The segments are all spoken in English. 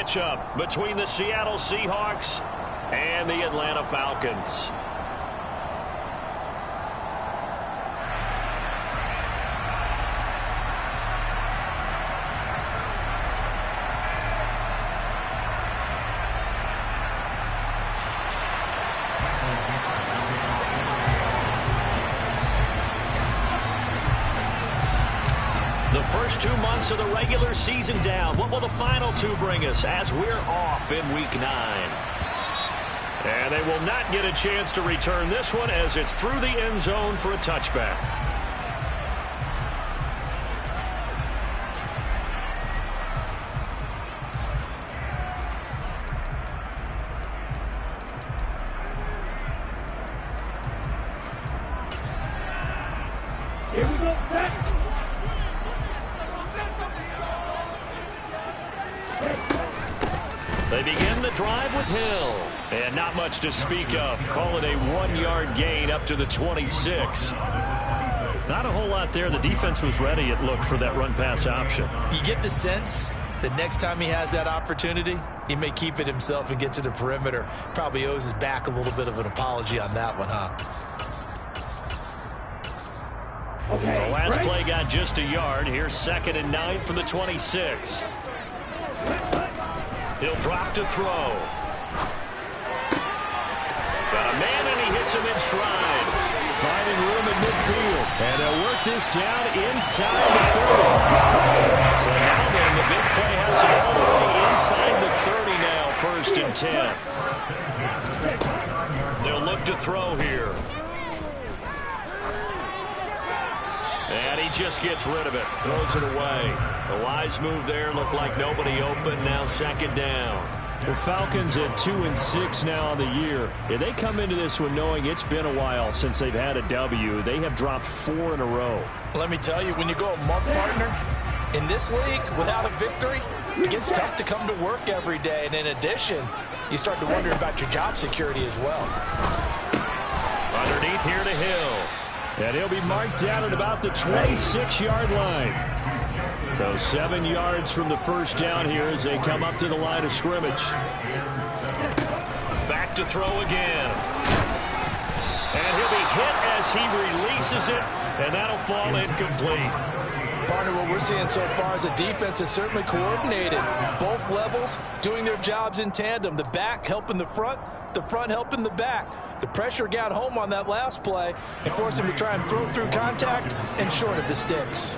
matchup between the Seattle Seahawks and the Atlanta Falcons. The first 2 months of the regular season down. What will the final 2 bring us as we're off in Week 9? And they will not get a chance to return this one as it's through the end zone for a touchback. Here we go, set. They begin the drive with Hill. And not much to speak of. Call it a 1-yard gain up to the 26. Not a whole lot there. The defense was ready, it looked, for that run-pass option. You get the sense that next time he has that opportunity, he may keep it himself and get to the perimeter. Probably owes his back a little bit of an apology on that one, huh? The last play got just a yard. Here's 2nd and 9 from the 26. He'll drop to throw. Got a man, and he hits him in stride. Finding room in midfield. And they'll work this down inside the 30. So now then, the big play has him all the way inside the 30 now, 1st and 10. They'll look to throw here. And he just gets rid of it. Throws it away. A wise move there. Looked like nobody open. Now 2nd down. The Falcons at 2-6 now on the year. If they come into this one knowing it's been a while since they've had a W, they have dropped 4 in a row. Let me tell you, when you go a month partner, in this league, without a victory, it gets tough to come to work every day. And in addition, you start to wonder about your job security as well. Underneath here to Hill. And he'll be marked down at about the 26-yard line. So 7 yards from the first down here as they come up to the line of scrimmage. Back to throw again. And he'll be hit as he releases it, and that'll fall incomplete. Partner, what we're seeing so far is a defense is certainly coordinated. Both levels doing their jobs in tandem. The back helping the front helping the back. The pressure got home on that last play and forced him to try and throw through contact and short of the sticks.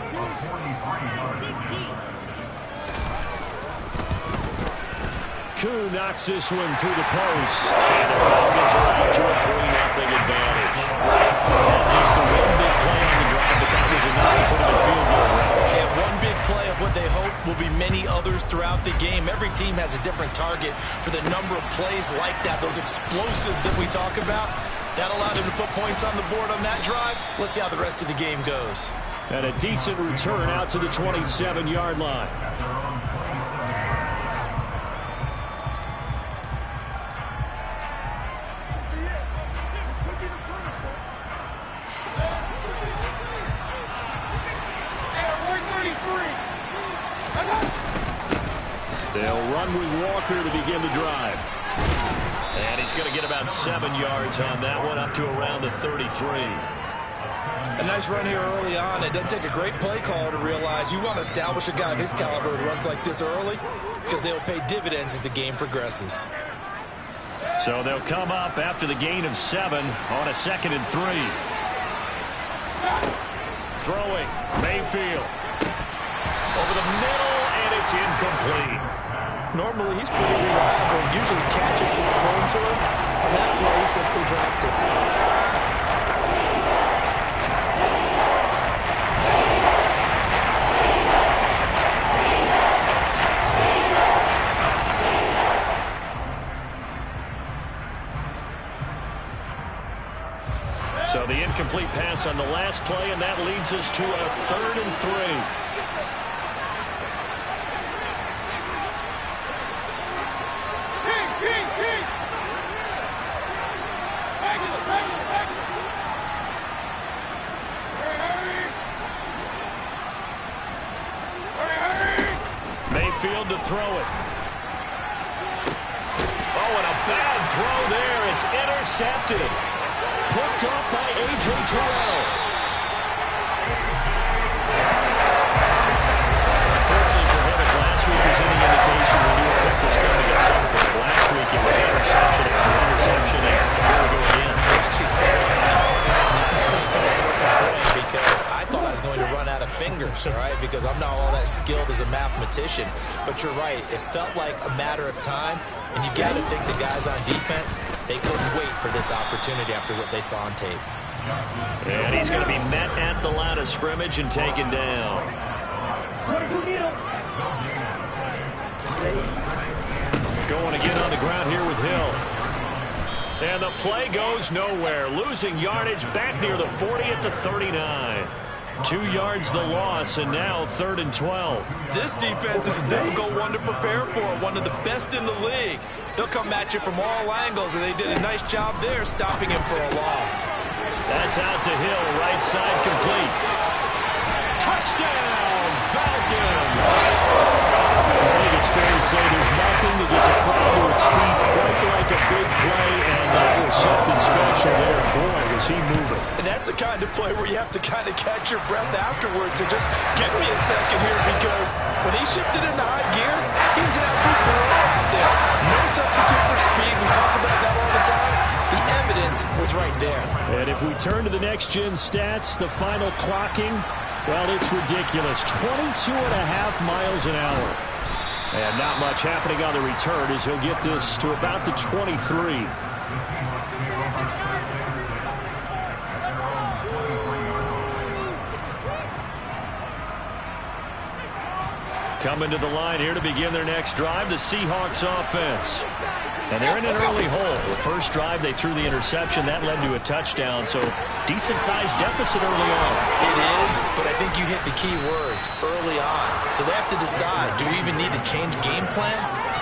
Koo knocks this one through the post. And the Falcons are out to a 3-0 advantage. Not just the one big play on the drive, but that was enough to put them in field goal range. And one big play of what they hope will be many others throughout the game. Every team has a different target for the number of plays like that, those explosives that we talk about. That allowed him to put points on the board on that drive. Let's see how the rest of the game goes. And a decent return out to the 27-yard line. They'll run with Walker to begin the drive. And he's going to get about 7 yards on that one, up to around the 33. A nice run here early on. It doesn't take a great play caller to realize you want to establish a guy of his caliber with runs like this early because they'll pay dividends as the game progresses. So they'll come up after the gain of 7 on a 2nd and 3. Throwing, Mayfield. Over the middle, and it's incomplete. Normally, he's pretty reliable. Usually catches what's thrown to him. On that play, he simply dropped it. So the incomplete pass on the last play, and that leads us to a 3rd and 3. Mayfield to throw it. Bad throw there. It's intercepted. Picked up by A.J. Terrell. Unfortunately for him, if last week was any indication, we knew Cook was going to get something. Last week it was interception after interception, and here we go again. Actually, because I thought I was going to run out of fingers, all right, because I'm not all that skilled as a mathematician. But you're right. It felt like a matter of time, and you got to think the guys on defense, they couldn't wait for this opportunity after what they saw on tape. And he's going to be met at the line of scrimmage and taken down. Going again on the ground here with Hill. And the play goes nowhere. Losing yardage back near the 40 at the 39. 2 yards the loss, and now 3rd and 12. This defense is a difficult one to prepare for, one of the best in the league. They'll come at you from all angles, and they did a nice job there stopping him for a loss. That's out to Hill, right side complete. Touchdown, Falcons! I think it's fair to say there's nothing that gets a crowd to its feet quite like a big play, and that was something special there. Boy, was he moving. And that's the kind of play where you have to kind of catch your breath afterwards and just give me a second here, because when he shifted into high gear, he was an absolute bullet out there. No substitute for speed. We talk about that all the time. The evidence was right there. And if we turn to the next-gen stats, the final clocking, well, it's ridiculous. 22.5 miles an hour. And not much happening on the return as he'll get this to about the 23. Coming to the line here to begin their next drive, the Seahawks offense. And they're in an early hole. The first drive, they threw the interception. That led to a touchdown, so decent-sized deficit early on. It is, but I think you hit the key words, early on. So they have to decide, do we even need to change game plan,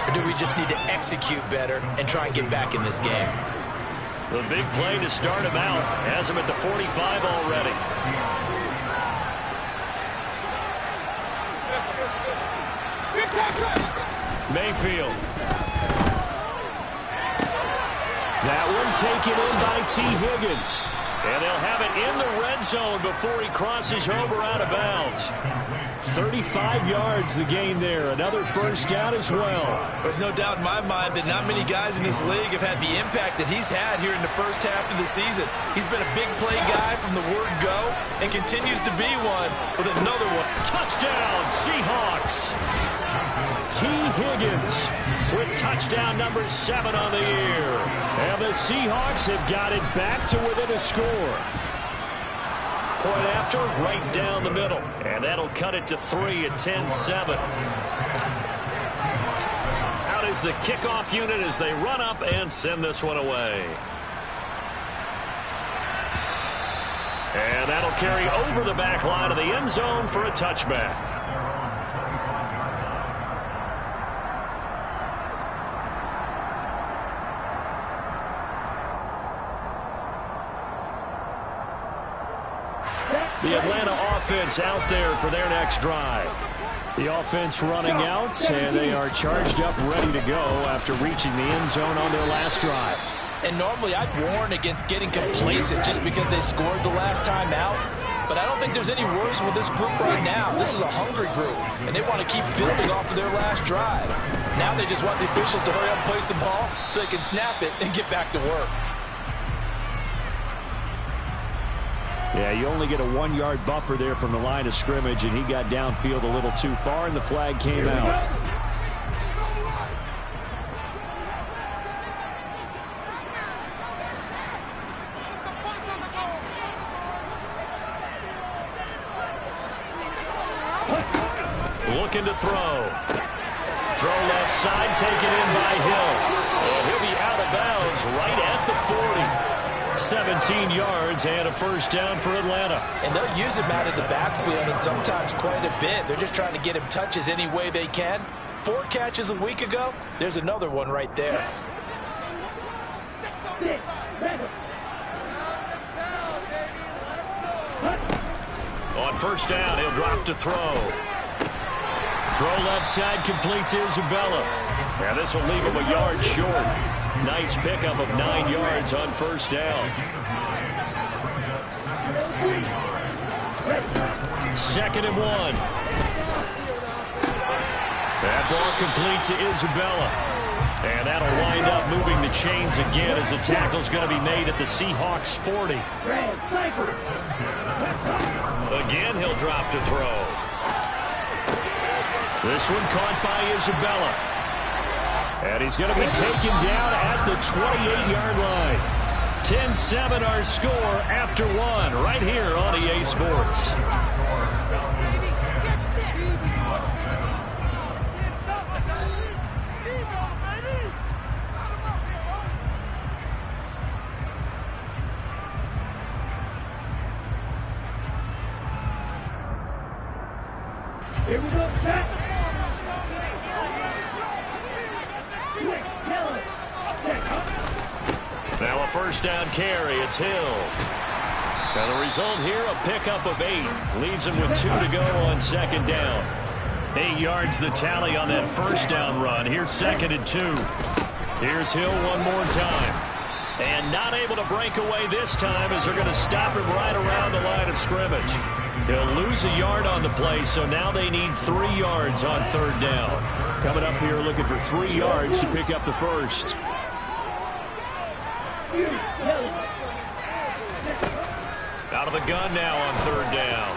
or do we just need to execute better and try and get back in this game? The big play to start him out has him at the 45 already. Mayfield. That one taken in by T. Higgins. And they'll have it in the red zone before he crosses over out of bounds. 35 yards the gain there. Another first down as well. There's no doubt in my mind that not many guys in this league have had the impact that he's had here in the first half of the season. He's been a big play guy from the word go and continues to be one with another one. Touchdown, Seahawks. T. Higgins with touchdown number 7 on the year. And the Seahawks have got it back to within a score. Point after, right down the middle. And that'll cut it to 3 at 10-7. Out is the kickoff unit as they run up and send this one away. And that'll carry over the back line of the end zone for a touchback. The Atlanta offense out there for their next drive. The offense running out, and they are charged up, ready to go after reaching the end zone on their last drive. And normally I'd warn against getting complacent just because they scored the last time out. But I don't think there's any worries with this group right now. This is a hungry group, and they want to keep building off of their last drive. Now they just want the officials to hurry up and place the ball so they can snap it and get back to work. Yeah, you only get a 1-yard buffer there from the line of scrimmage, and he got downfield a little too far, and the flag came out. Looking to throw. Throw left side, taken in by Hill. And he'll be out of bounds right at the 40. 17 yards and a first down for Atlanta. And they'll use him out of the backfield, and sometimes quite a bit. They're just trying to get him touches any way they can. 4 catches a week ago. There's another one right there. On first down, he'll drop to throw. Throw left side complete to Isabella. And this will leave him a yard short. Nice pickup of 9 yards on first down. Second and 1. That ball complete to Isabella. And that'll wind up moving the chains again as the tackle's going to be made at the Seahawks 40. Again, he'll drop to throw. This one caught by Isabella. And he's going to be taken down at the 28-yard line. 10-7 our score after 1 right here on EA Sports. Here we go, back. Now a first down carry. It's Hill. Now the result here, a pickup of 8. Leaves him with 2 to go on second down. 8 yards the tally on that first down run. Here's second and 2. Here's Hill one more time. And not able to break away this time as they're going to stop him right around the line of scrimmage. He'll lose a yard on the play, so now they need 3 yards on third down. Coming up here looking for 3 yards to pick up the first. Out of the gun now on third down.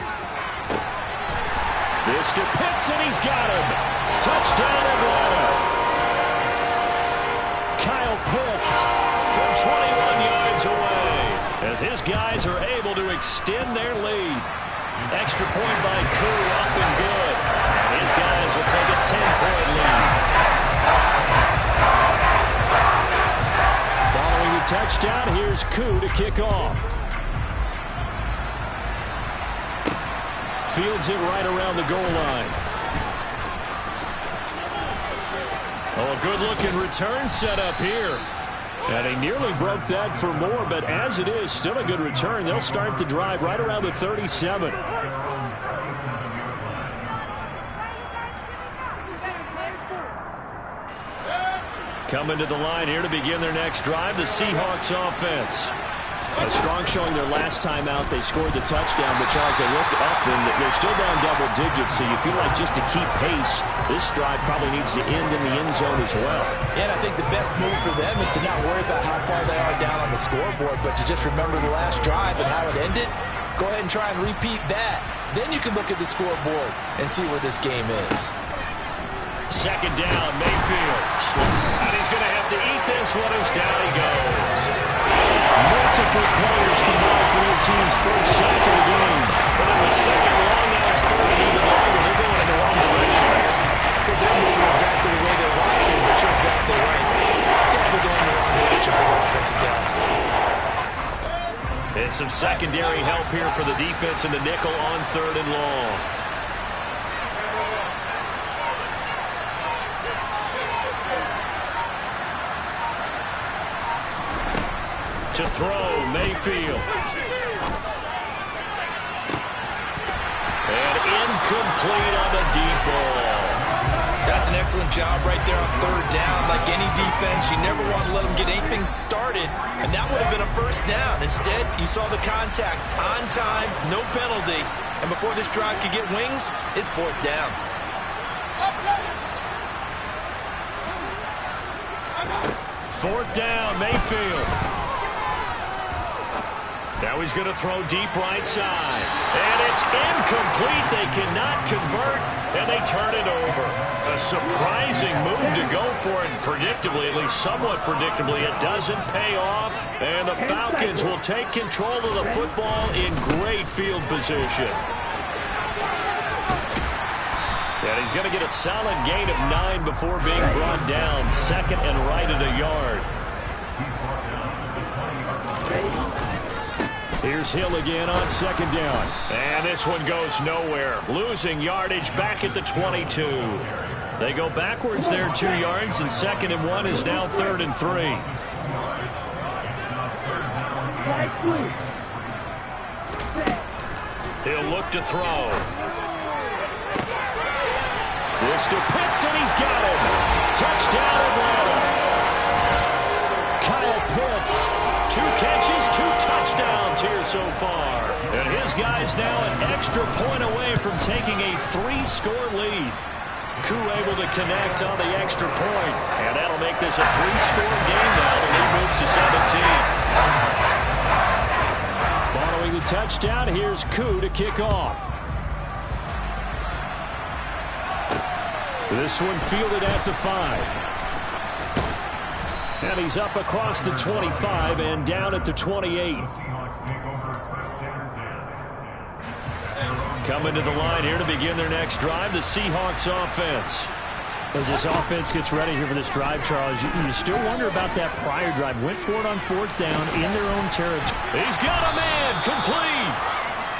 This to Pitts, and he's got him. Touchdown, Atlanta. Kyle Pitts from 21 yards away as his guys are able to extend their lead. Extra point by Koo, up and good. And his guys will take a 10-point lead. Following the touchdown, here's Koo to kick off. Fields it right around the goal line. Oh, a good-looking return set up here. And he nearly broke that for more, but as it is, still a good return. They'll start the drive right around the 37. Coming to the line here to begin their next drive, the Seahawks offense. A strong showing their last time out. They scored the touchdown, but Charles, they looked up and they're still down double digits, so you feel like just to keep pace, this drive probably needs to end in the end zone as well. And I think the best move for them is to not worry about how far they are down on the scoreboard, but to just remember the last drive and how it ended. Go ahead and try and repeat that. Then you can look at the scoreboard and see where this game is. Second down, Mayfield. And he's going to have to eat this one as down he goes. Multiple players combined for their team's first sack of the game. But in the second long, now it's third and even longer. They're going in the wrong direction. Because they're moving exactly the way they want to, but you're exactly right. Definitely going in the wrong direction for the offensive guys. And some secondary help here for the defense in the nickel on third and long. To throw, Mayfield. And incomplete on the deep ball. That's an excellent job right there on third down. Like any defense, you never want to let them get anything started, and that would have been a first down. Instead, you saw the contact on time, no penalty, and before this drive could get wings, it's fourth down. Fourth down, Mayfield. Now he's going to throw deep right side. And it's incomplete. They cannot convert, and they turn it over. A surprising move to go for it. Predictably, at least somewhat predictably, it doesn't pay off. And the Falcons will take control of the football in great field position. And he's going to get a solid gain of 9 before being brought down. Second and right at a yard. Here's Hill again on second down. And this one goes nowhere. Losing yardage back at the 22. They go backwards there 2 yards, and second and 1 is now third and 3. He'll look to throw. This to Pitts, and he's got him. Touchdown, Atlanta. so far. And his guy's now an extra point away from taking a 3-score lead. Koo able to connect on the extra point. And that'll make this a 3-score game now. The lead moves to 17. Following the touchdown, here's Koo to kick off. This one fielded at the 5. And he's up across the 25 and down at the 28. Coming to the line here to begin their next drive, the Seahawks offense. As this offense gets ready here for this drive, Charles, you still wonder about that prior drive. Went for it on 4th down in their own territory. He's got a man, complete.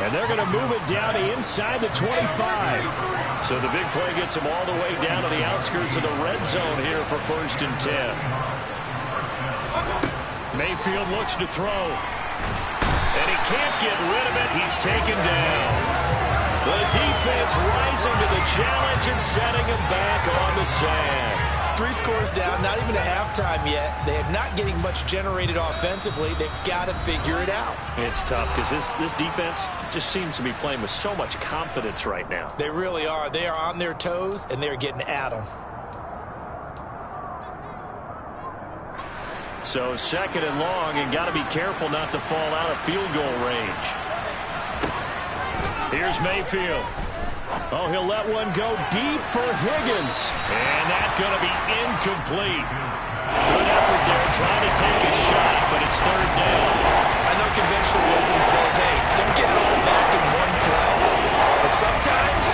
And they're going to move it down to inside the 25. So the big play gets them all the way down to the outskirts of the red zone here for 1st and 10. Mayfield looks to throw. And he can't get rid of it. He's taken down. The defense rising to the challenge and setting him back on the sand. 3 scores down, not even a halftime yet. They are not getting much generated offensively. They've got to figure it out. It's tough because this defense just seems to be playing with so much confidence right now. They really are. They are on their toes, and they're getting at them. So 2nd and long, and got to be careful not to fall out of field goal range. Here's Mayfield. Oh, he'll let one go deep for Higgins. And that's going to be incomplete. Good effort there trying to take a shot, but it's 3rd down. I know conventional wisdom says, hey, don't get it all back in one play. But sometimes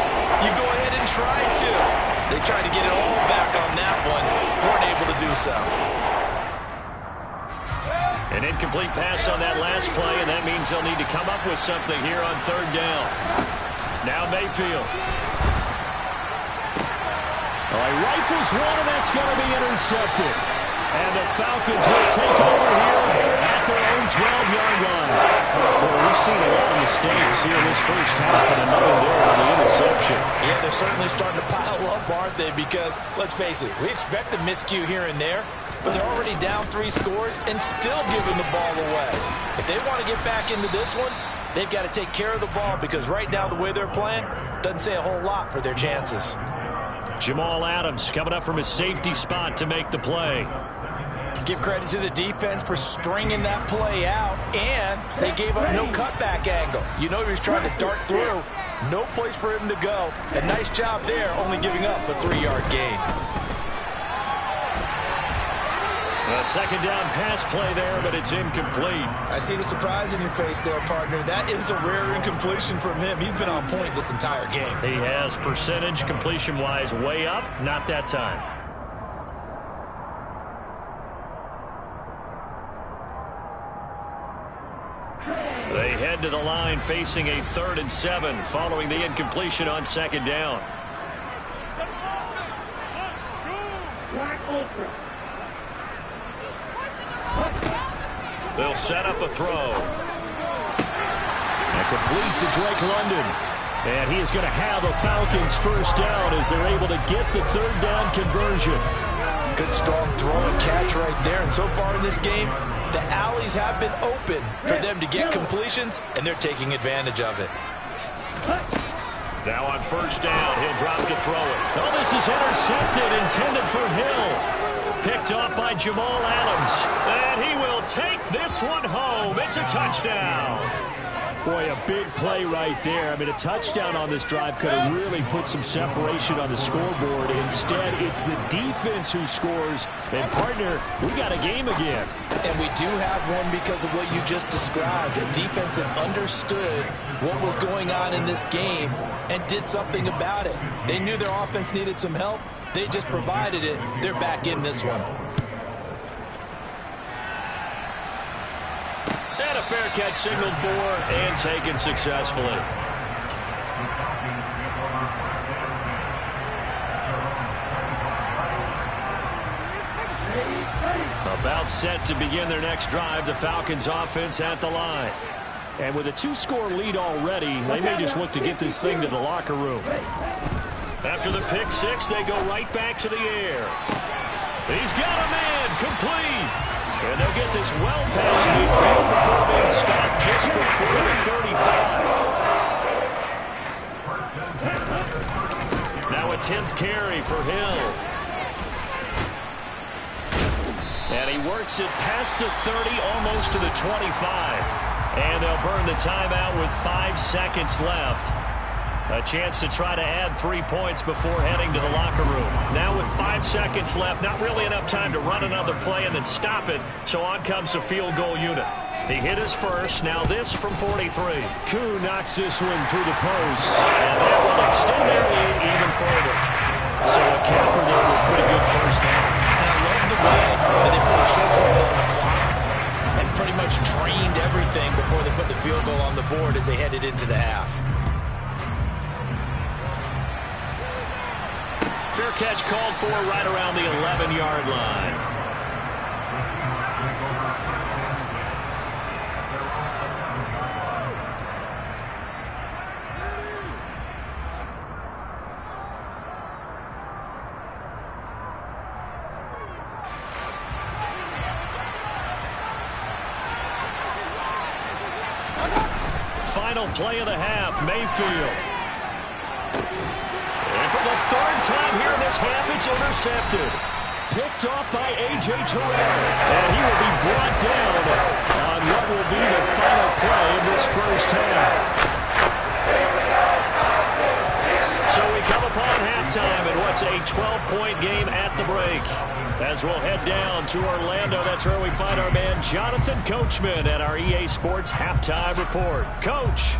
you go ahead and try to. They tried to get it all back on that one. Weren't able to do so. An incomplete pass on that last play, and that means they'll need to come up with something here on 3rd down. Now Mayfield. Oh, he rifles one, and that's going to be intercepted. And the Falcons will take over here at their own 12-yard line. Well, we've seen a lot of mistakes here in this first half, and another there on the interception. Yeah, they're certainly starting to pile up, aren't they? Because, let's face it, we expect a miscue here and there, but they're already down 3 scores and still giving the ball away. If they want to get back into this one, they've got to take care of the ball because right now the way they're playing doesn't say a whole lot for their chances. Jamal Adams coming up from his safety spot to make the play. Give credit to the defense for stringing that play out, and they gave up no cutback angle. You know he was trying to dart through. No place for him to go. A nice job there, only giving up a 3-yard gain. A 2nd down pass play there, but it's incomplete. I see the surprise in your face there, partner. That is a rare incompletion from him. He's been on point this entire game. He has percentage completion-wise way up, not that time. They head to the line facing a 3rd and 7 following the incompletion on 2nd down. They'll set up a throw. And complete to Drake London. And he is going to have a Falcons 1st down as they're able to get the 3rd down conversion. Good strong throw and catch right there. And so far in this game, the alleys have been open for them to get completions, and they're taking advantage of it. Now on 1st down, he'll drop to throw it. Oh, this is intercepted, intended for Hill. Picked off by Jamal Adams. And he will take this one home. It's a touchdown. Boy, a big play right there. I mean, a touchdown on this drive could have really put some separation on the scoreboard. Instead, it's the defense who scores. And, partner, we got a game again. And we do have one because of what you just described. A defense that understood what was going on in this game and did something about it. They knew their offense needed some help. They just provided it. They're back in this one. And a fair catch signaled for and taken successfully. About set to begin their next drive, the Falcons offense at the line. And with a 2-score lead already, they may just look to get this thing to the locker room. After the pick six, they go right back to the air. He's got a man, complete. And they'll get this well past midfield before being stopped just before the 35. Now a 10th carry for Hill. And he works it past the 30, almost to the 25. And they'll burn the timeout with 5 seconds left. A chance to try to add 3 points before heading to the locker room. Now with 5 seconds left, not really enough time to run another play and then stop it. So on comes the field goal unit. He hit his first. Now this from 43. Koo knocks this one through the post. And that will extend their lead even further. So a capper there with a pretty good first half. And I love the way that they put a chokehold on the clock and pretty much drained everything before they put the field goal on the board as they headed into the half. Fair catch called for right around the 11-yard line. Final play of the half, Mayfield. And for the third time here in this half, it's intercepted. Picked off by A.J. Terrell. And he will be brought down on what will be the final play of this first half. So we come upon halftime in what's a 12-point game at the break. As we'll head down to Orlando, that's where we find our man Jonathan Coachman at our EA Sports Halftime Report. Coach.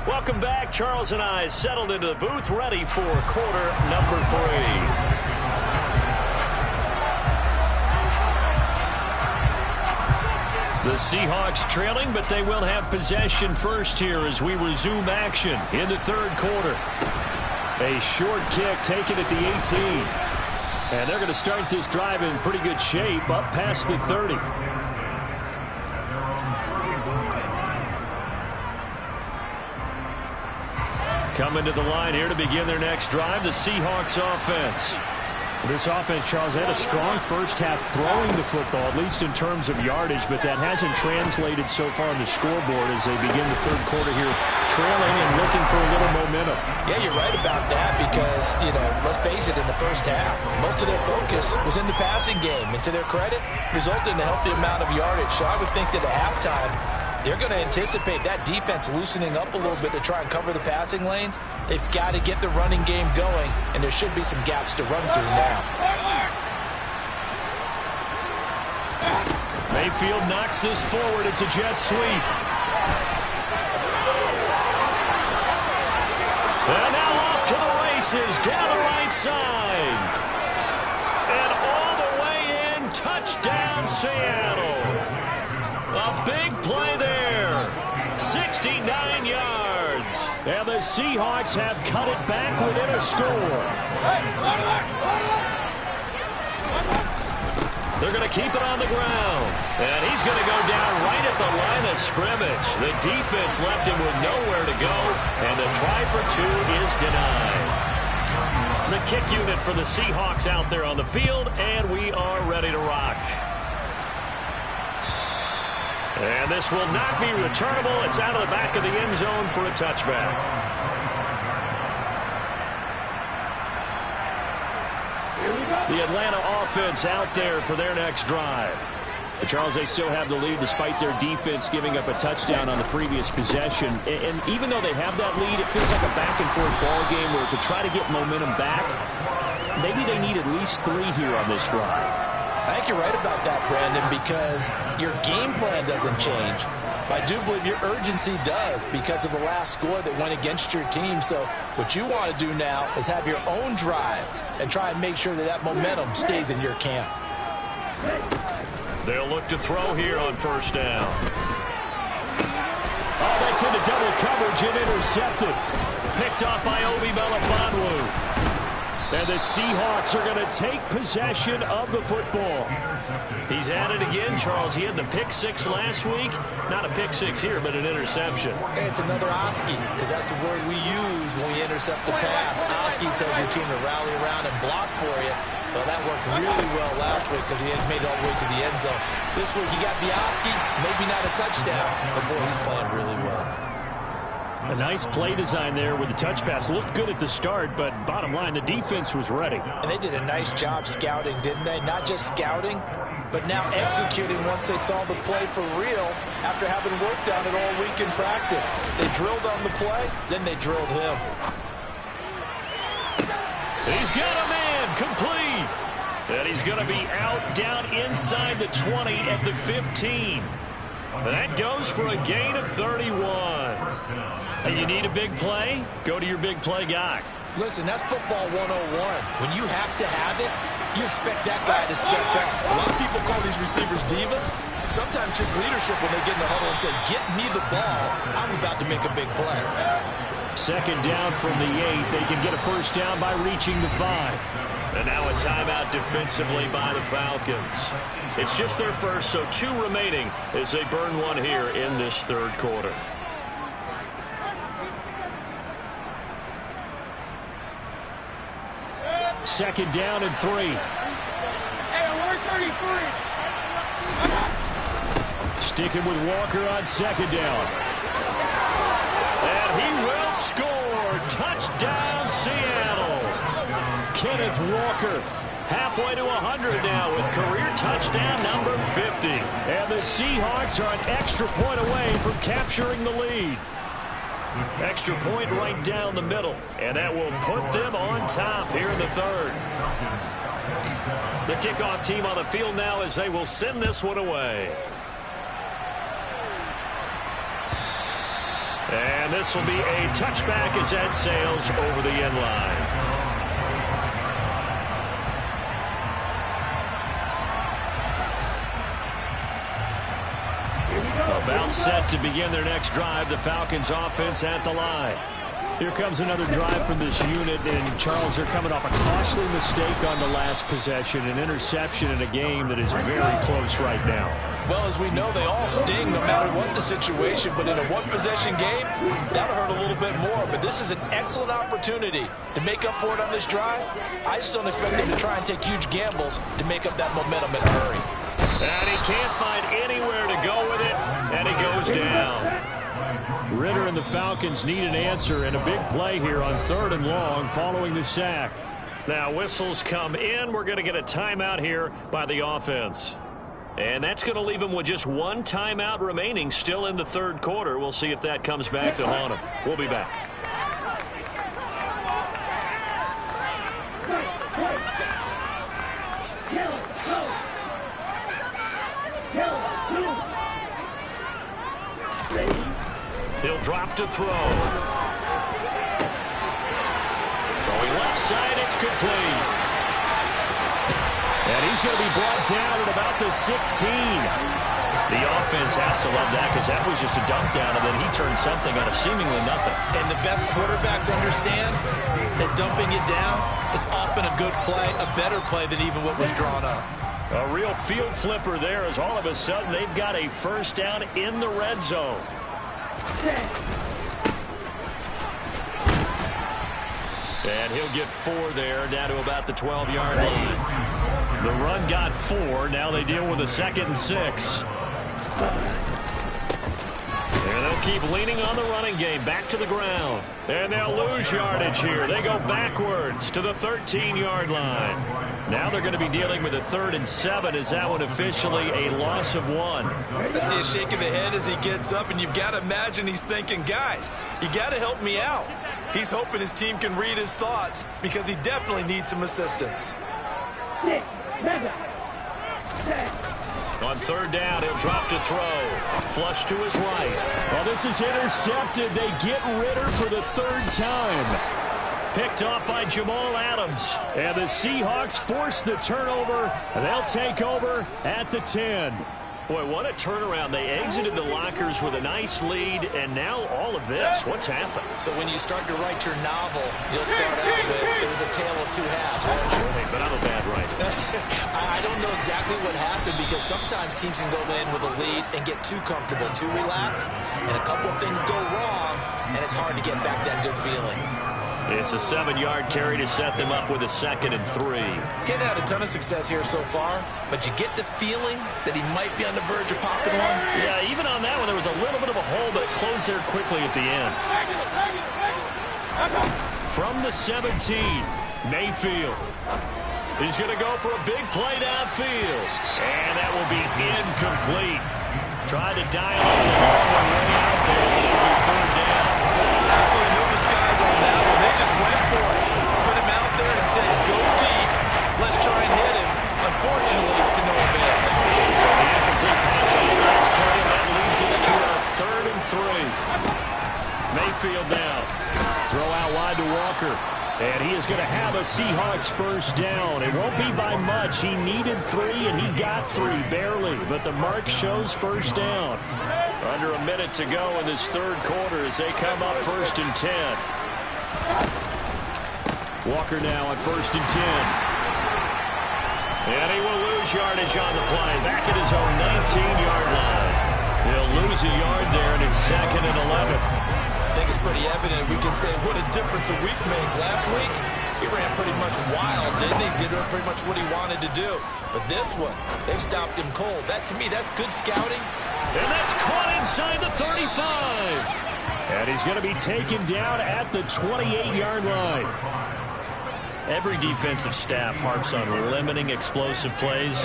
Welcome back. Charles and I settled into the booth, ready for quarter number 3. The Seahawks trailing, but they will have possession first here as we resume action in the third quarter. A short kick taken at the 18. And they're going to start this drive in pretty good shape up past the 30. Coming to the line here to begin their next drive, the Seahawks offense. This offense, Charles, had a strong first half throwing the football, at least in terms of yardage, but that hasn't translated so far on the scoreboard as they begin the third quarter here, trailing and looking for a little momentum. Yeah, you're right about that because, let's face it, in the first half, most of their focus was in the passing game. And to their credit, resulted in a healthy amount of yardage. So I would think that at halftime, they're going to anticipate that defense loosening up a little bit to try and cover the passing lanes. They've got to get the running game going, and there should be some gaps to run through now. Mayfield knocks this forward. It's a jet sweep. And now off to the races, down the right side. And all the way in, touchdown Seattle. A big play there. 69 yards. And the Seahawks have cut it back within a score. They're going to keep it on the ground. And he's going to go down right at the line of scrimmage. The defense left him with nowhere to go. And the try for 2 is denied. The kick unit for the Seahawks out there on the field. And we are ready to rock. And this will not be returnable. It's out of the back of the end zone for a touchback. The Atlanta offense out there for their next drive. But Charles, they still have the lead despite their defense giving up a touchdown on the previous possession. And even though they have that lead, it feels like a back-and-forth ball game where to try to get momentum back, maybe they need at least 3 here on this drive. I think you're right about that, Brandon, because your game plan doesn't change. I do believe your urgency does because of the last score that went against your team. So what you want to do now is have your own drive and try and make sure that that momentum stays in your camp. They'll look to throw here on first down. Oh, that's into double coverage and intercepted. Picked off by Obi Melifonwu. And the Seahawks are going to take possession of the football. He's at it again, Charles. He had the pick 6 last week. Not a pick 6 here, but an interception. It's another Oski, because that's the word we use when we intercept the pass. Oski tells your team to rally around and block for you. Well, that worked really well last week because he had made it all the way to the end zone. This week he got the Oski, maybe not a touchdown, but boy, he's playing really well. A nice play design there with the touch pass. Looked good at the start, but bottom line, the defense was ready. And they did a nice job scouting, didn't they? Not just scouting, but now executing once they saw the play for real after having worked on it all week in practice. They drilled on the play, then they drilled him. He's got a man, complete. And he's going to be out down inside the 20 at the 15. That goes for a gain of 31. And you need a big play? Go to your big play guy. Listen, that's football 101. When you have to have it, you expect that guy to step up. A lot of people call these receivers divas. Sometimes just leadership when they get in the huddle and say, get me the ball. I'm about to make a big play. Second down from the 8. They can get a first down by reaching the 5. And now a timeout defensively by the Falcons. It's just their first, so 2 remaining as they burn one here in this third quarter. Second down and 3. Hey, we're 33. Sticking with Walker on second down. And he will score. Touchdown, Seattle. Kenneth Walker halfway to 100 now with career touchdown number 50. And the Seahawks are an extra point away from capturing the lead. Extra point right down the middle. And that will put them on top here in the third. The kickoff team on the field now as they will send this one away. And this will be a touchback as that sails over the end line. About set to begin their next drive. The Falcons offense at the line. Here comes another drive from this unit, and Charles, they're coming off a costly mistake on the last possession, an interception in a game that is very close right now. Well, as we know, they all sting no matter what the situation, but in a one-possession game, that'll hurt a little bit more. But this is an excellent opportunity to make up for it on this drive. I just don't expect them to try and take huge gambles to make up that momentum in a hurry. And he can't find anywhere to go with it, and he goes down. Ridder and the Falcons need an answer and a big play here on 3rd and long following the sack. Now whistles come in. We're going to get a timeout here by the offense. And that's going to leave them with just 1 timeout remaining still in the third quarter. We'll see if that comes back to haunt them. We'll be back. He'll drop to throw. Throwing left side, it's complete. And he's going to be brought down at about the 16. The offense has to love that because that was just a dump down, and then he turned something out of seemingly nothing. And the best quarterbacks understand that dumping it down is often a good play, a better play than even what was drawn up. A real field flipper there as all of a sudden they've got a first down in the red zone. And he'll get 4 there, down to about the 12-yard line. The run got 4. Now they deal with a 2nd and 6. And they'll keep leaning on the running game. Back to the ground. And they'll lose yardage here. They go backwards to the 13-yard line. Now they're going to be dealing with a 3rd and 7. Is that one officially a loss of 1? I see a shake of the head as he gets up, and you've got to imagine he's thinking, guys, you got to help me out. He's hoping his team can read his thoughts because he definitely needs some assistance. On 3rd down, he'll drop to throw. Flush to his right. Well, this is intercepted. They get Ridder for the 3rd time. Picked off by Jamal Adams. And the Seahawks force the turnover. They'll take over at the 10. Boy, what a turnaround. They exited the lockers with a nice lead, and now all of this. What's happened? So when you start to write your novel, you'll start out with, it was a tale of 2 halves, won't you? Hey, but I'm a bad writer. I don't know exactly what happened because sometimes teams can go in with a lead and get too comfortable, too relaxed, and a couple of things go wrong, and it's hard to get back that good feeling. It's a 7-yard carry to set them up with a 2nd and 3. Getting out a ton of success here so far, but you get the feeling that he might be on the verge of popping one. Yeah, even on that one, there was a little bit of a hole, but it closed there quickly at the end. From the 17, Mayfield. He's going to go for a big play downfield. And that will be incomplete. Tried to dial up the long way out there, but it'll be 3rd down. Absolutely no disguise on that one. They just went for it. Put him out there and said, go deep. Let's try and hit him. Unfortunately, to no avail. So the incomplete pass on the last play, and that leads us to our 3rd and 3. Mayfield now. Throw out wide to Walker. And he is going to have a Seahawks 1st down. It won't be by much. He needed 3, and he got 3, barely. But the mark shows 1st down. Under a minute to go in this 3rd quarter as they come up 1st and 10. Walker now on 1st and 10. And he will lose yardage on the play. Back at his own 19-yard line. He'll lose a yard there, and it's 2nd and 11. I think it's pretty evident. We can say what a difference a week makes. Last week, he ran pretty much wild, didn't he? Did pretty much what he wanted to do. But this one, they stopped him cold. That, to me, that's good scouting. And that's caught inside the 35. And he's going to be taken down at the 28-yard line. Every defensive staff harps on limiting explosive plays.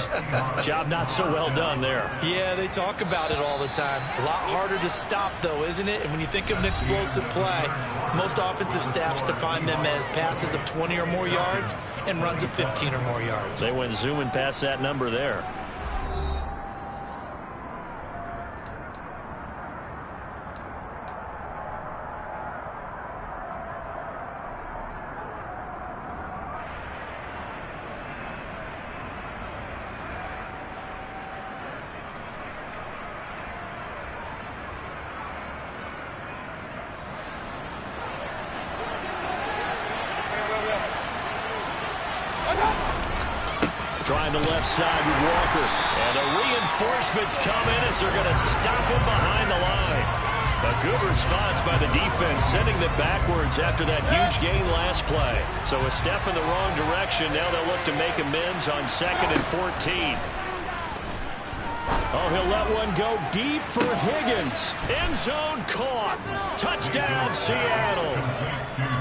Job not so well done there. Yeah, they talk about it all the time. A lot harder to stop, though, isn't it? And when you think of an explosive play, most offensive staffs define them as passes of 20 or more yards and runs of 15 or more yards. They went zooming past that number there. Trying the left side with Walker. And the reinforcements come in as they're going to stop him behind the line. A good response by the defense, sending them backwards after that huge gain last play. So a step in the wrong direction. Now they'll look to make amends on 2nd and 14. Oh, he'll let one go deep for Higgins. End zone caught. Touchdown, Seattle.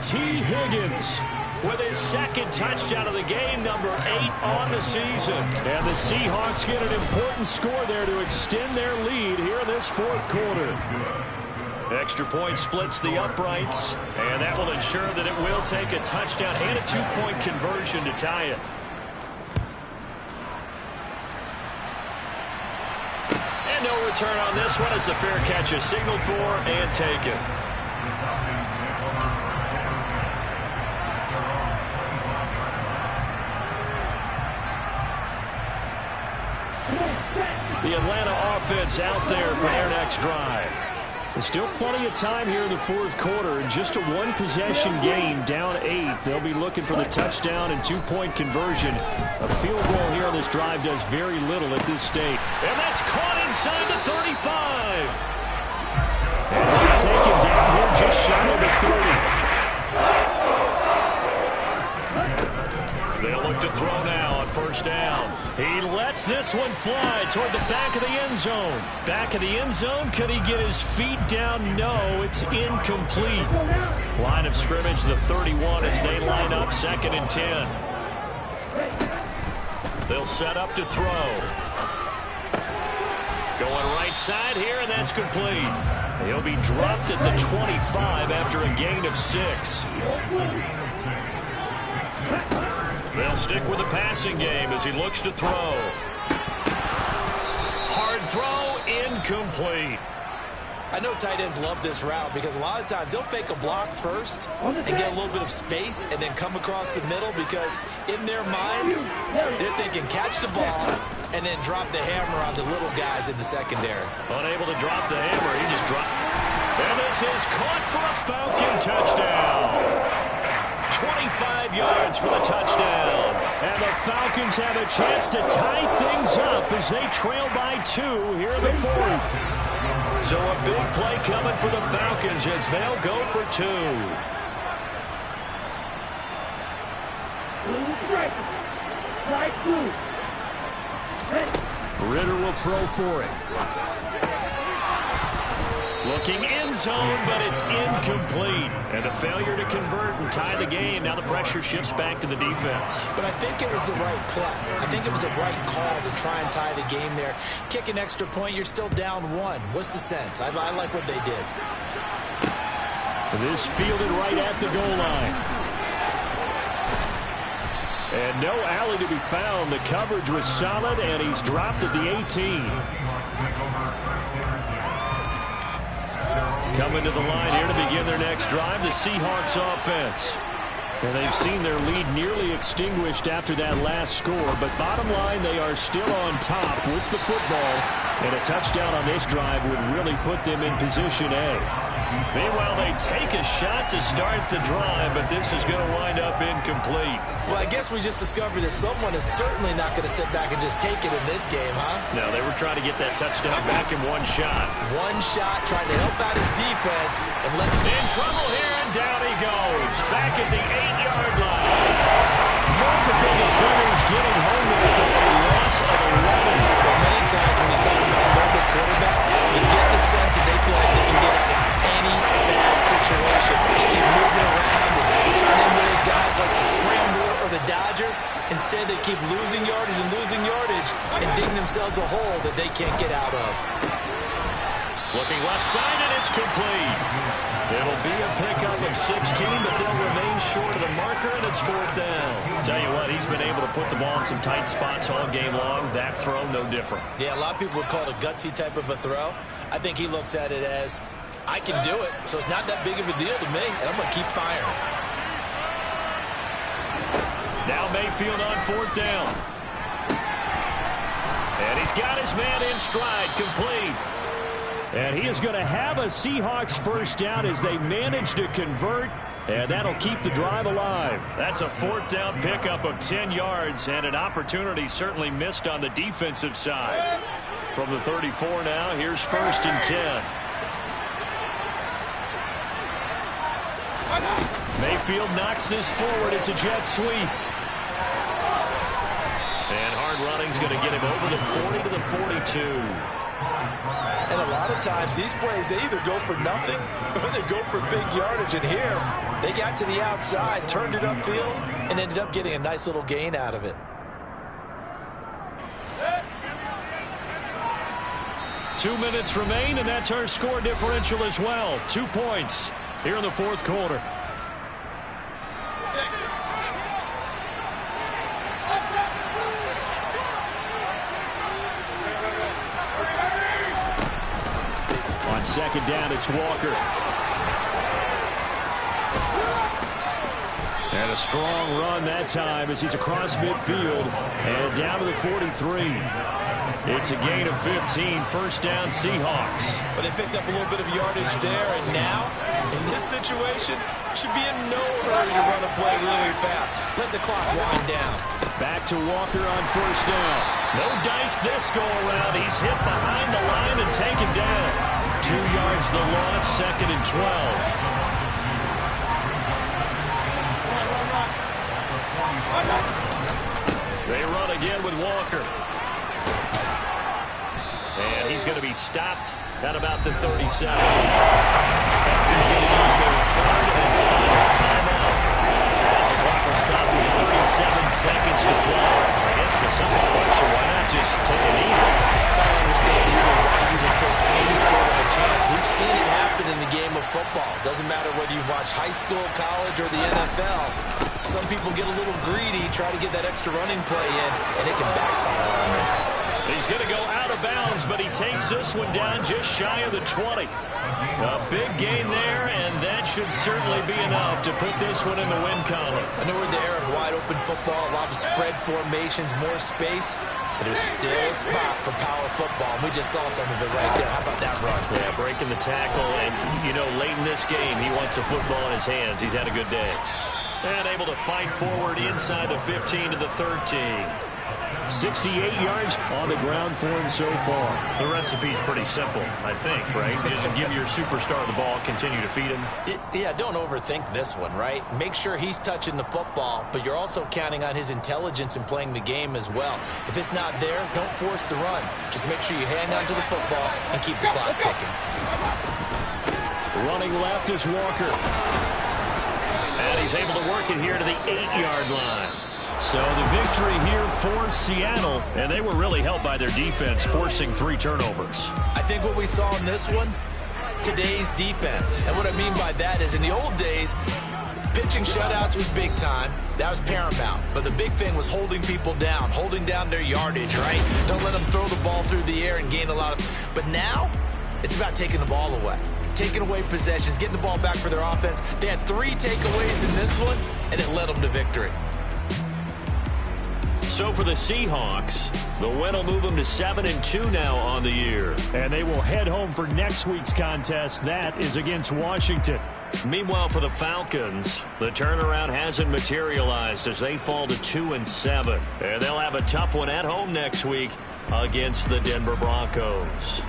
T. Higgins with his 2nd touchdown of the game, number 8 on the season. And the Seahawks get an important score there to extend their lead here in this 4th quarter. Extra point splits the uprights, and that will ensure that it will take a touchdown and a 2-point conversion to tie it. And no return on this one as the fair catch is signaled for and taken. The Atlanta offense out there for their next drive. There's still plenty of time here in the 4th quarter. Just a 1-possession game, down 8. They'll be looking for the touchdown and 2-point conversion. A field goal here on this drive does very little at this stage. And that's caught inside the 35. And they'll take him down here just shy of the 30. They'll look to throw now on 1st down. He lets this one fly toward the back of the end zone. Back of the end zone. Could he get his feet down? No, it's incomplete. Line of scrimmage, the 31 as they line up 2nd and 10. They'll set up to throw. Going right side here, and that's complete. He'll be dropped at the 25 after a gain of 6. They'll stick with the passing game as he looks to throw. Hard throw, incomplete. I know tight ends love this route because a lot of times they'll fake a block first and get a little bit of space and then come across the middle because in their mind, they're thinking catch the ball and then drop the hammer on the little guys in the secondary. Unable to drop the hammer, he just dropped. And this is caught for a Falcon touchdown. 25 yards for the touchdown. And the Falcons have a chance to tie things up as they trail by 2 here in the 4th. So a big play coming for the Falcons as they'll go for 2. Ritter will throw for it. Looking end zone, but it's incomplete. And a failure to convert and tie the game. Now the pressure shifts back to the defense. But I think it was the right play. I think it was the right call to try and tie the game there. Kick an extra point, you're still down one. What's the sense? I like what they did. This fielded right at the goal line. And no alley to be found. The coverage was solid, and he's dropped at the 18. Coming to the line here to begin their next drive, the Seahawks offense. And they've seen their lead nearly extinguished after that last score. But bottom line, they are still on top with the football. And a touchdown on this drive would really put them in position A. Meanwhile, they take a shot to start the drive, but this is going to wind up incomplete. Well, I guess we just discovered that someone is certainly not going to sit back and just take it in this game, huh? No, they were trying to get that touchdown back in one shot. One shot, trying to help out his defense and let him in trouble here, and down he goes. Back at the 8-yard line. Multiple defenders getting home there for a loss of 11. Well, many times when you talk about mobile quarterbacks, you get the sense that they feel like they can get out of any bad situation. They keep moving around and trying to emulate guys like the Scrambler or the Dodger. Instead, they keep losing yardage and digging themselves a hole that they can't get out of. Looking left side, and it's complete. It'll be a pickup of 16, but they'll remain short of the marker, and it's 4th down. Tell you what, he's been able to put the ball in some tight spots all game long. That throw, no different. Yeah, a lot of people would call it a gutsy type of a throw. I think he looks at it as, I can do it, so it's not that big of a deal to me, and I'm going to keep firing. Now Mayfield on 4th down. And he's got his man in stride, complete. And he is going to have a Seahawks first down as they manage to convert, and that'll keep the drive alive. That's a 4th down pickup of 10 yards, and an opportunity certainly missed on the defensive side. From the 34 now, here's 1st and 10. Mayfield knocks this forward. It's a jet sweep. And hard running's going to get him over the 40 to the 42. And a lot of times these plays, they either go for nothing or they go for big yardage. And here, they got to the outside, turned it upfield, and ended up getting a nice little gain out of it. Two minutes remain, and that's our score differential as well. 2 points here in the 4th quarter. On 2nd down, it's Walker. And a strong run that time as he's across midfield and down to the 43. It's a gain of 15, 1st down Seahawks. But they picked up a little bit of yardage there, and now, in this situation, should be in no hurry to run a play really fast. Let the clock wind down. Back to Walker on 1st down. No dice this go around. He's hit behind the line and taken down. 2 yards the loss, 2nd and 12. They run again with Walker. And he's going to be stopped at about the 37. Falcons going to use their 3rd and final timeout. As the clock will stop with 37 seconds to play. I guess the simple question, why not just take a knee? I don't understand either why you would take any sort of a chance. We've seen it happen in the game of football. Doesn't matter whether you watch high school, college, or the NFL. Some people get a little greedy, try to get that extra running play in, and it can backfire on them. He's going to go out of bounds, but he takes this one down just shy of the 20. A big gain there, and that should certainly be enough to put this one in the win column. I know we're in the era of wide-open football, a lot of spread formations, more space, but there's still a spot for power football, and we just saw some of it right there. How about that run? Yeah, breaking the tackle, and, you know, late in this game, he wants a football in his hands. He's had a good day. And able to fight forward inside the 15 to the 13. 68 yards on the ground for him so far. The recipe's pretty simple, I think, right? Just give your superstar the ball, continue to feed him. Yeah, don't overthink this one, right? Make sure he's touching the football, but you're also counting on his intelligence in playing the game as well. If it's not there, don't force the run. Just make sure you hang on to the football and keep the clock ticking. Running left is Walker. And he's able to work it here to the 8-yard line. So the victory here for Seattle, and they were really helped by their defense, forcing 3 turnovers. I think what we saw in this one, today's defense. And what I mean by that is in the old days, pitching shutouts was big time. That was paramount. But the big thing was holding people down, holding down their yardage, right? Don't let them throw the ball through the air and gain a lot of... But now, it's about taking the ball away. Taking away possessions, getting the ball back for their offense. They had 3 takeaways in this one, and it led them to victory. So for the Seahawks, the win will move them to 7-2 now on the year. And they will head home for next week's contest. That is against Washington. Meanwhile, for the Falcons, the turnaround hasn't materialized as they fall to 2-7. And they'll have a tough one at home next week against the Denver Broncos.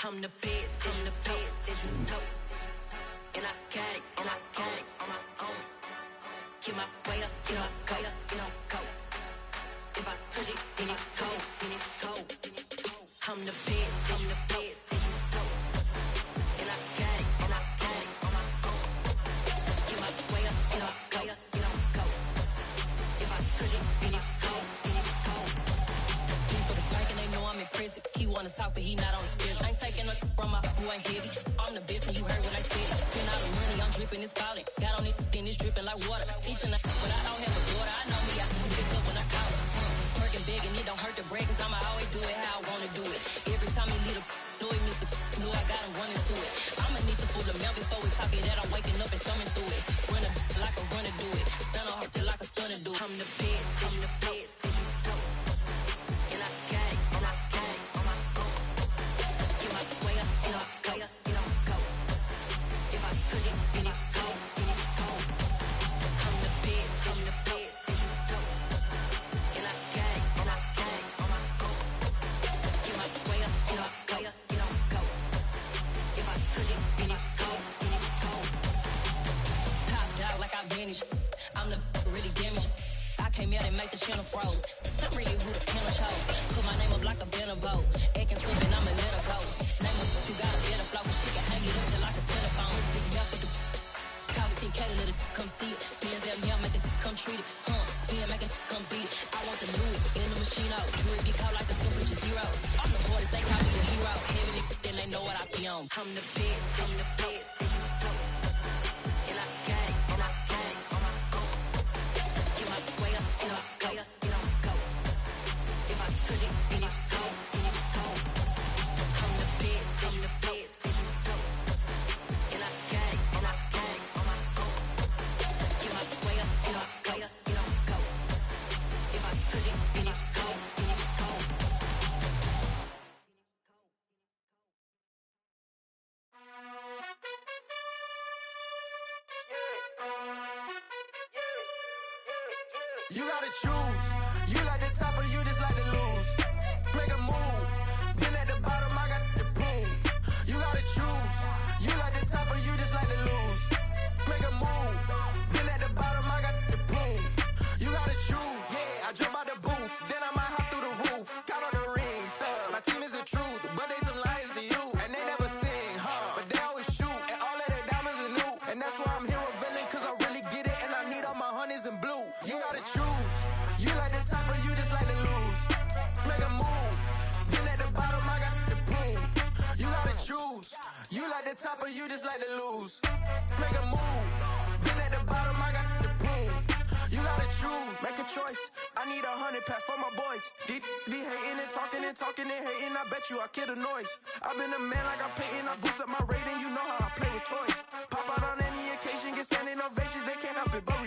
I'm the best, I'm the best, as you know. And I got it, and I got it on my own. Get my way up, get up, go, go. If I touch it, then it's cold, then it's cold. I'm the best, I'm the best, as you know. And I got it, and I got it on my own. Get my way up, get up, go. If I touch it, then it's cold, then it's cold. For the blank and they know I'm impressive. He wanna talk, but he not on the schedule. I ain't taking no from my who ain't heavy. I'm the best and you heard what I said. Spend all the money, I'm dripping, it's falling. Got on it, then it's dripping like water. Teaching her, but I don't have a daughter. I know me, I can pick up when I call her. Working big and it don't hurt to break, cause I'ma always do it how I wanna do it. Every time he lead a do it, Mr. Know I got him running to it. I'ma need to pull the mail before we talk it that I'm waking up and thumbing through it. Run a like a runner do it. Stand on her till like a stunner do it. I'm the best, as you know. And I got it, and I got it on my own. Get my way up, get up, go. If I touch it, then it's cold, then it's cold. I'm the best, as you know. And I got it, and I got it on my own. Get my way up, get up, go. If I touch it, then it's cold, then it's cold. Top dog like I vanished. I'm the really damaged. I came out and make the channel froze. I'm really who the panel chose. Put my name up like a banner boat. Acting stupid, I'ma let her go. Name up, you got a better flow, but she can hang it up just like a telephone. Stick me up with the cost 10K to let it come see it. Hands down here, make it come treat it. Spin, make it come beat it. I want the new in the machine out. Jewelry be caught like the temperature 0. I'm the hardest, they call me the hero. Heaven it, then they know what I be on. I'm the best, I'm the best, as you know. And I got it, and I got it on my own. Get my way up, get up, go. If I touch it, then it's cold, then it's cold. I'm the best, as you know. And I got it, and I got it on my own. Get my way up, get up, go. If I touch it, then it's cold, then it's cold. You gotta choose. You like the top or you just like to lose. Make a move. Been at the bottom, I got the prove. You gotta choose. You like the top or you just like to lose. Make a move. Been at the bottom, I got the prove. You gotta choose. Yeah, I jump out the booth. Then I might hop through the roof. Count on the rings. My team is the truth, but they some liars to you. And they never sing, but they always shoot. And all of their diamonds are new. And that's why I'm here revealing, cause I really get it. And I need all my honeys in blue. You gotta choose. You like the top or you just like to lose. Make a move. Been at the bottom, I got the proof. You gotta choose. You like the top or you just like to lose. Make a move. Been at the bottom, I got the proof. You gotta choose. Make a choice. I need 100 pack for my boys. Be hating and talking and hating. I bet you I kill the noise. I've been a man like I'm Peyton. I boost up my rating. You know how I play with toys. Pop out on any occasion. niggas standing ovations, they can't help it but